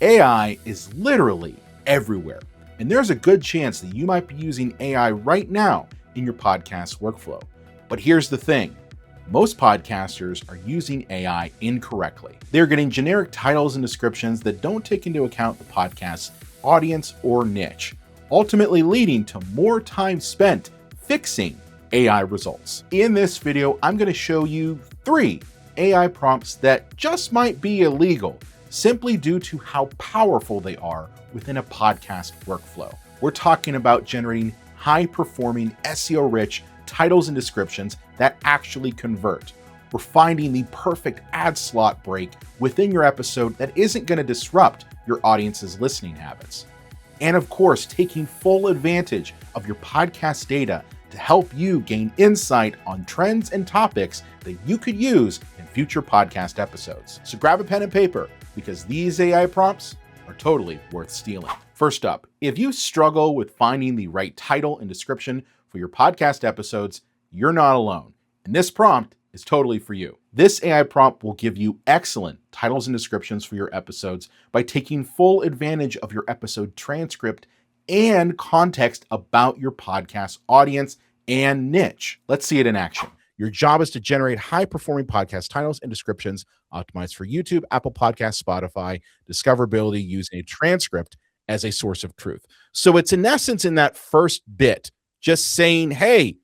AI is literally everywhere, and there's a good chance that you might be using AI right now in your podcast workflow. But here's the thing. Most podcasters are using AI incorrectly. They're getting generic titles and descriptions that don't take into account the podcast's audience or niche, ultimately leading to more time spent fixing AI results. In this video, I'm going to show you 3 AI prompts that just might be illegal simply due to how powerful they are within a podcast workflow. We're talking about generating high-performing SEO-rich titles and descriptions that actually convert. We're finding the perfect ad slot break within your episode that isn't going to disrupt your audience's listening habits. And of course, taking full advantage of your podcast data to help you gain insight on trends and topics that you could use in future podcast episodes. So grab a pen and paper, because these AI prompts are totally worth stealing. First up, if you struggle with finding the right title and description for your podcast episodes, you're not alone, and this prompt is totally for you. This AI prompt will give you excellent titles and descriptions for your episodes by taking full advantage of your episode transcript and context about your podcast audience and niche. Let's see it in action. Your job is to generate high-performing podcast titles and descriptions optimized for YouTube, Apple Podcasts, Spotify, discoverability using a transcript as a source of truth. So it's in essence in that first bit, just saying, hey,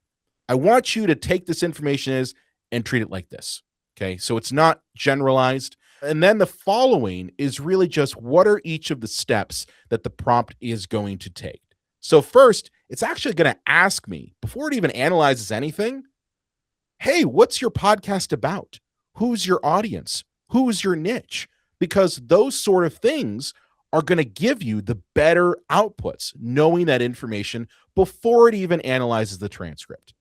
I want you to take this information and treat it like this. Okay, so it's not generalized. And then the following is really just what are each of the steps that the prompt is going to take. So first, it's actually going to ask me, before it even analyzes anything, hey, what's your podcast about? Who's your audience? Who's your niche? Because those sort of things are going to give you the better outputs, knowing that information before it even analyzes the transcript.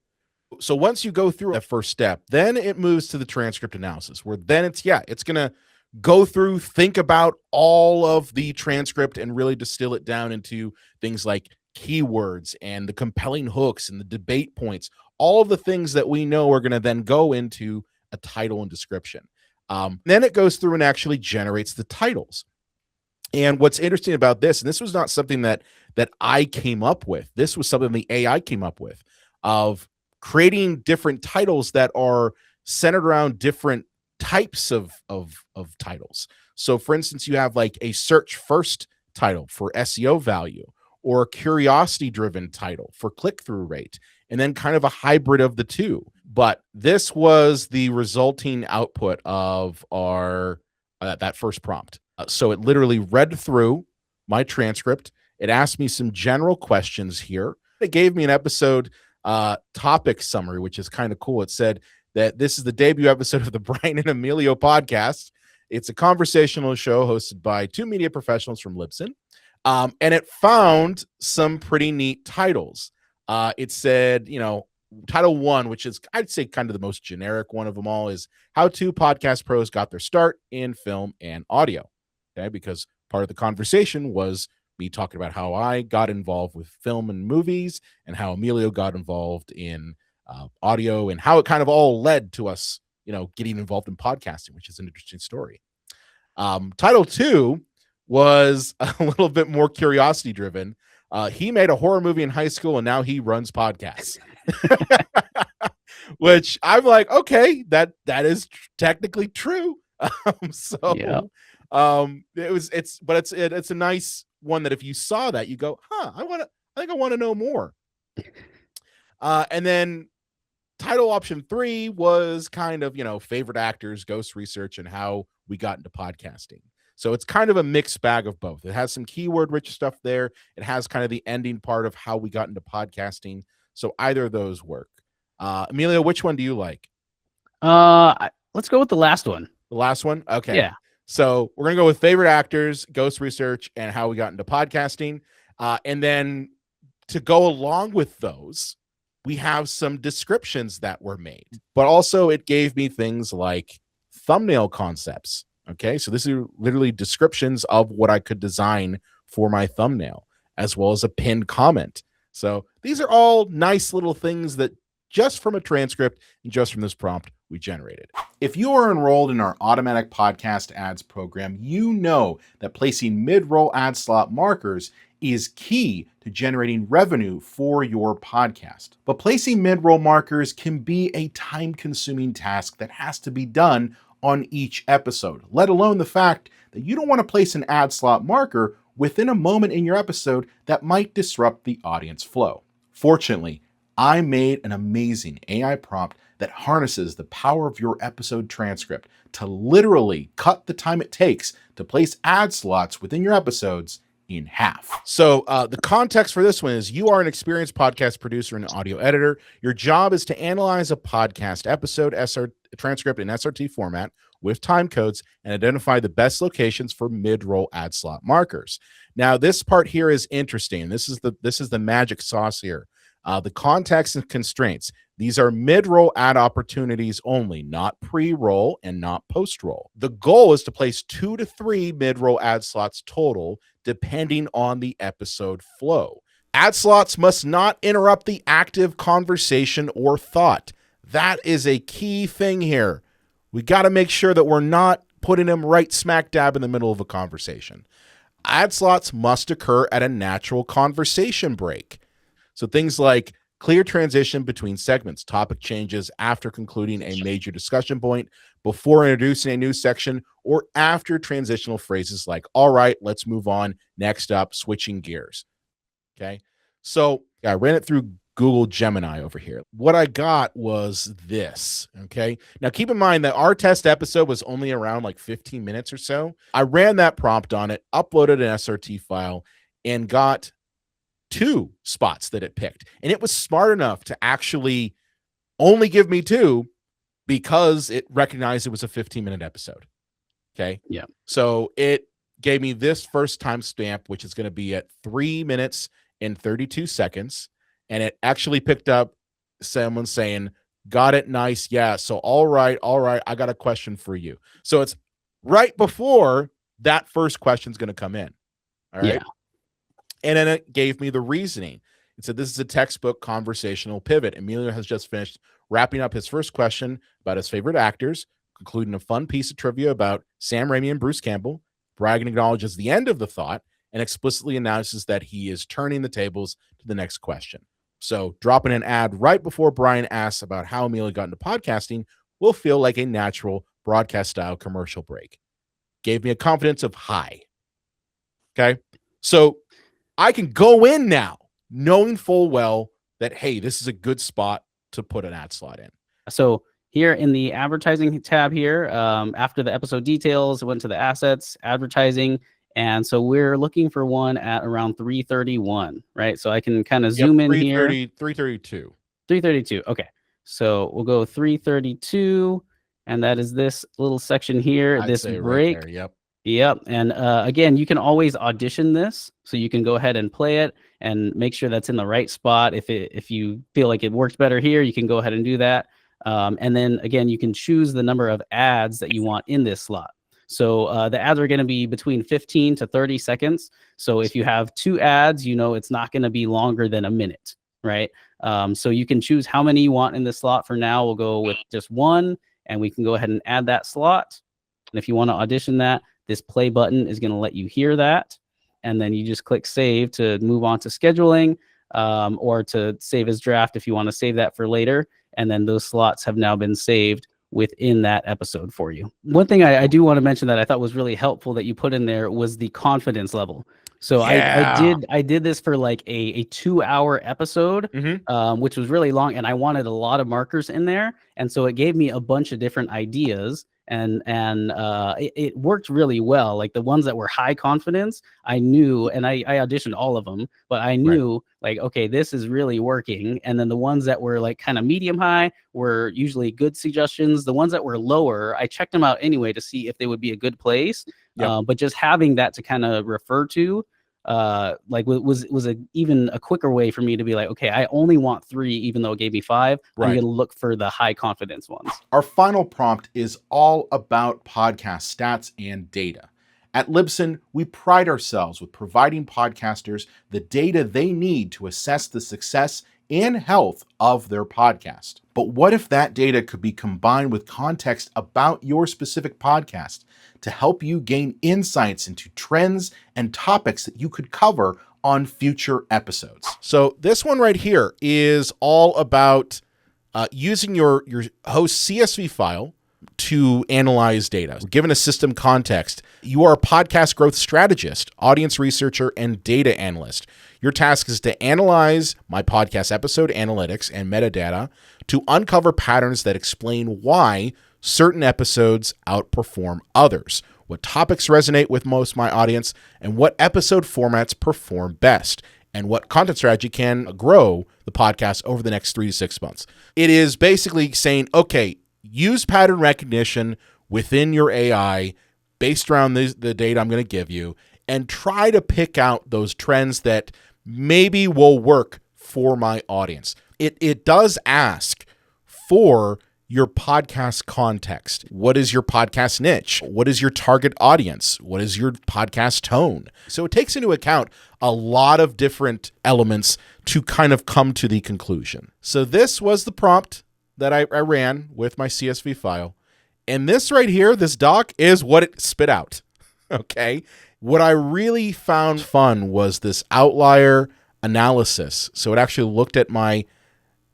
So once you go through that first step, then it moves to the transcript analysis, where then it's going to go through, think about all of the transcript and really distill it down into things like keywords and the compelling hooks and the debate points, all of the things that we know are going to then go into a title and description. Then it goes through and actually generates the titles. And what's interesting about this, and this was not something that I came up with, this was something the AI came up with, of creating different titles that are centered around different types of titles. So for instance, you have like a search first title for SEO value, or a curiosity driven title for click-through rate, and then kind of a hybrid of the two. But this was the resulting output of our that first prompt. So it literally read through my transcript. It asked me some general questions here. It gave me an episode topic summary, which is kind of cool. It said that this is the debut episode of the Brian and Emilio podcast. It's a conversational show hosted by 2 media professionals from Libsyn. And it found some pretty neat titles. It said, title 1, which is, I'd say, kind of the most generic one of them all, is how 2 podcast pros got their start in film and audio. Okay, because part of the conversation was me talking about how I got involved with film and movies and how Emilio got involved in audio and how it kind of all led to us, getting involved in podcasting, which is an interesting story. Title 2 was a little bit more curiosity driven. He made a horror movie in high school and now he runs podcasts. Which I'm like, okay, that is technically true. It's a nice one that if you saw that, you go, I think I want to know more. And then title option 3 was kind of, favorite actors, ghost research, and how we got into podcasting. So it's kind of a mixed bag of both. It has some keyword rich stuff there. It has kind of the ending part of how we got into podcasting. So either of those work. Emilio, which one do you like? Let's go with the last one. The last one? Okay. Yeah. So we're going to go with favorite actors, ghost research, and how we got into podcasting. And then to go along with those, we have some descriptions that were made. But also it gave me things like thumbnail concepts. Okay, so this is literally descriptions of what I could design for my thumbnail, as well as a pinned comment. So these are all nice little things that just from a transcript and just from this prompt we generated. If you are enrolled in our automatic podcast ads program, you know that placing mid-roll ad slot markers is key to generating revenue for your podcast. But placing mid-roll markers can be a time-consuming task that has to be done on each episode, let alone the fact that you don't want to place an ad slot marker within a moment in your episode that might disrupt the audience flow. Fortunately, I made an amazing AI prompt that harnesses the power of your episode transcript to literally cut the time it takes to place ad slots within your episodes in half. So the context for this one is you are an experienced podcast producer and audio editor. Your job is to analyze a podcast episode transcript in SRT format with time codes and identify the best locations for mid-roll ad slot markers. Now, this part here is interesting. This is the magic sauce here. The context and constraints. These are mid-roll ad opportunities only, not pre-roll and not post-roll. The goal is to place 2 to 3 mid-roll ad slots total, depending on the episode flow. Ad slots must not interrupt the active conversation or thought. That is a key thing here. We got to make sure that we're not putting them right smack dab in the middle of a conversation. Ad slots must occur at a natural conversation break. So things like clear transition between segments, topic changes after concluding a major discussion point, before introducing a new section, or after transitional phrases like, all right, let's move on, next up, switching gears. Okay. So I ran it through Google Gemini over here. What I got was this. Okay. Now keep in mind that our test episode was only around like 15 minutes or so. I ran that prompt on it, uploaded an SRT file, and got 2 spots that it picked. And it was smart enough to actually only give me 2 because it recognized it was a 15-minute episode. Okay. Yeah. So it gave me this first timestamp, which is going to be at 3 minutes and 32 seconds. And it actually picked up someone saying, got it. Nice. Yeah. So, all right. I got a question for you. So it's right before that first question is going to come in. All right. Yeah. And then it gave me the reasoning. It said, this is a textbook conversational pivot. Emilio has just finished wrapping up his first question about his favorite actors, concluding a fun piece of trivia about Sam Raimi and Bruce Campbell. Bragan acknowledges the end of the thought and explicitly announces that he is turning the tables to the next question. So dropping an ad right before Brian asks about how Emilio got into podcasting will feel like a natural broadcast-style commercial break. Gave me a confidence of high. Okay? So I can go in now knowing full well that, hey, this is a good spot to put an ad slot in. So here in the advertising tab here, after the episode details, it went to the assets, advertising. And so we're looking for one at around 331, right? So I can kind of zoom in here. 332. 332. Okay. So we'll go 332. And that is this little section here, I'd this say break. right there, yep. Yep. And again, you can always audition this. So you can go ahead and play it and make sure that's in the right spot. If you feel like it works better here, you can go ahead and do that. And then again, you can choose the number of ads that you want in this slot. So the ads are going to be between 15 to 30 seconds. So if you have 2 ads, you know it's not going to be longer than a minute, right? So you can choose how many you want in this slot. For now, we'll go with just 1, and we can go ahead and add that slot. And if you want to audition that, this play button is going to let you hear that. And then you just click save to move on to scheduling, or to save as draft if you want to save that for later. And then those slots have now been saved within that episode for you. One thing I do want to mention that I thought was really helpful that you put in there was the confidence level. So Yeah. I did this for like a 2-hour episode, which was really long, and I wanted a lot of markers in there. And so it gave me a bunch of different ideas, and it worked really well. Like the ones that were high confidence, I knew, and I auditioned all of them, but I knew like, okay, this is really working. And then the ones that were like kind of medium high were usually good suggestions. The ones that were lower, I checked them out anyway to see if they would be a good place. But just having that to kind of refer to like was even a quicker way for me to be like, okay, I only want 3, even though it gave me 5. I'm going to look for the high confidence ones. Our final prompt is all about podcast stats and data. At Libsyn, we pride ourselves with providing podcasters the data they need to assess the success and health of their podcast. But what if that data could be combined with context about your specific podcast to help you gain insights into trends and topics that you could cover on future episodes? So this one right here is all about using your host CSV file to analyze data. Given a system context, you are a podcast growth strategist, audience researcher, and data analyst. Your task is to analyze my podcast episode analytics and metadata to uncover patterns that explain why certain episodes outperform others, what topics resonate with most of my audience, and what episode formats perform best, and what content strategy can grow the podcast over the next 3 to 6 months. It is basically saying, okay, use pattern recognition within your AI based around the data I'm going to give you, and try to pick out those trends that maybe will work for my audience. It does ask for your podcast context. What is your podcast niche? What is your target audience? What is your podcast tone? So it takes into account a lot of different elements to kind of come to the conclusion. So this was the prompt that I ran with my CSV file. And this right here, this doc, is what it spit out. Okay. What I really found fun was this outlier analysis. So it actually looked at my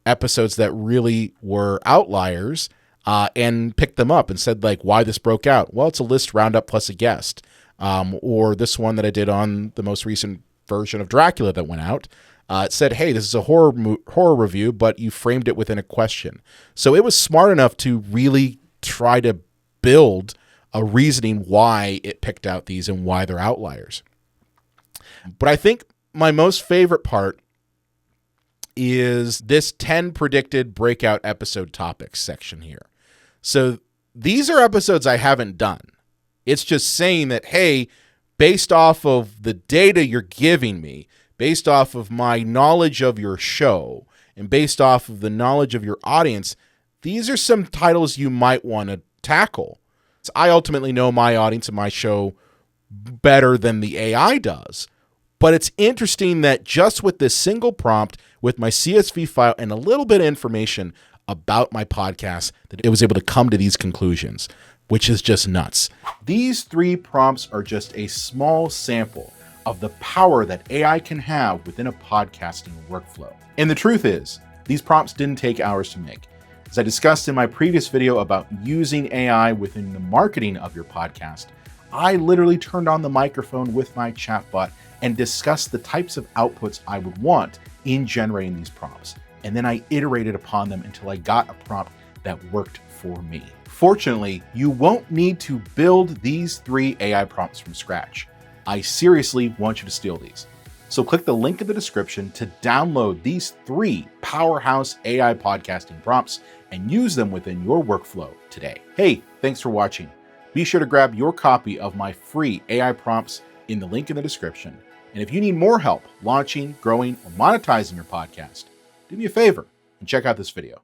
episodes that really were outliers and picked them up and said, like, why this broke out. Well, it's a list roundup plus a guest. Or this one that I did on the most recent version of Dracula that went out. It said, hey, this is a horror review, but you framed it within a question. So it was smart enough to really try to build a reasoning why it picked out these and why they're outliers. But I think my most favorite part is this 10 predicted breakout episode topics section here. So these are episodes I haven't done. It's just saying that, hey, based off of the data you're giving me, based off of my knowledge of your show, and based off of the knowledge of your audience, these are some titles you might want to tackle. So I ultimately know my audience and my show better than the AI does. But it's interesting that just with this single prompt, with my CSV file and a little bit of information about my podcast, that it was able to come to these conclusions, which is just nuts. These 3 prompts are just a small sample of the power that AI can have within a podcasting workflow. And the truth is, these prompts didn't take hours to make. As I discussed in my previous video about using AI within the marketing of your podcast, I literally turned on the microphone with my chatbot and discussed the types of outputs I would want in generating these prompts. And then I iterated upon them until I got a prompt that worked for me. Fortunately, you won't need to build these 3 AI prompts from scratch. I seriously want you to steal these. So click the link in the description to download these 3 powerhouse AI podcasting prompts and use them within your workflow today. Hey, thanks for watching. Be sure to grab your copy of my free AI prompts in the link in the description. And if you need more help launching, growing, or monetizing your podcast, do me a favor and check out this video.